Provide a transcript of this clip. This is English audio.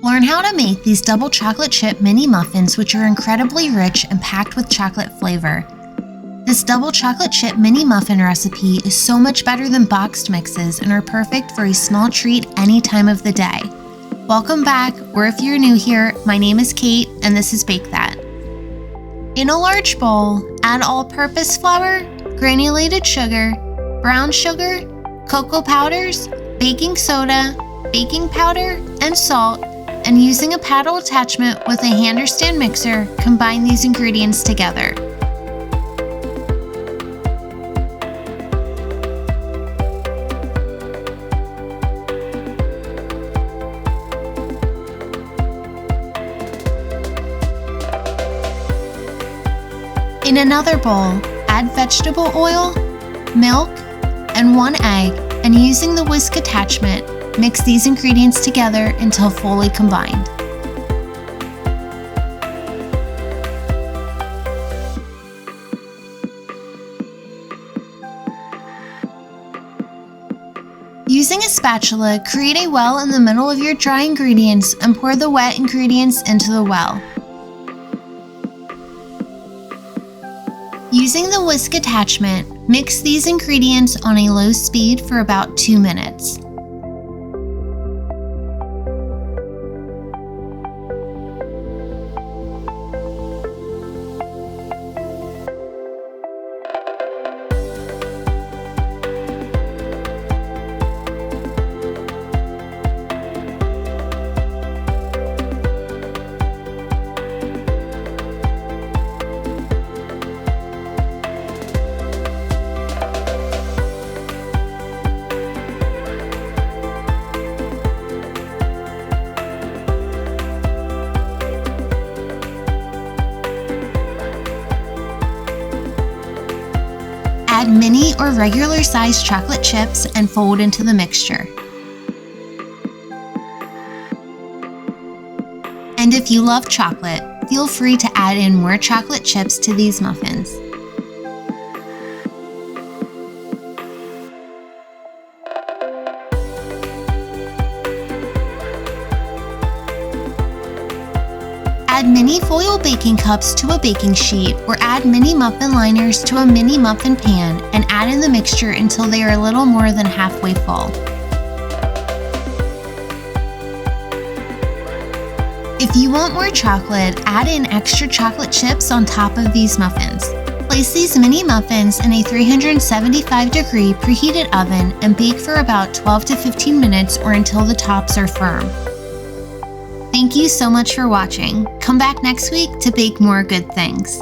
Learn how to make these double chocolate chip mini muffins, which are incredibly rich and packed with chocolate flavor. This double chocolate chip mini muffin recipe is so much better than boxed mixes and are perfect for a small treat any time of the day. Welcome back, or if you're new here, my name is Kate and this is Bake That. In a large bowl, add all-purpose flour, granulated sugar, brown sugar, cocoa powders, baking soda, baking powder, and salt, and using a paddle attachment with a hand or stand mixer, combine these ingredients together. In another bowl, add vegetable oil, milk, and 1 egg, and using the whisk attachment, mix these ingredients together until fully combined. Using a spatula, create a well in the middle of your dry ingredients and pour the wet ingredients into the well. Using the whisk attachment, mix these ingredients on a low speed for about 2 minutes. Add mini or regular sized chocolate chips and fold into the mixture. And if you love chocolate, feel free to add in more chocolate chips to these muffins. Add mini foil baking cups to a baking sheet, or add mini muffin liners to a mini muffin pan and add in the mixture until they are a little more than halfway full. If you want more chocolate, add in extra chocolate chips on top of these muffins. Place these mini muffins in a 375-degree preheated oven and bake for about 12 to 15 minutes or until the tops are firm. Thank you so much for watching. Come back next week to bake more good things.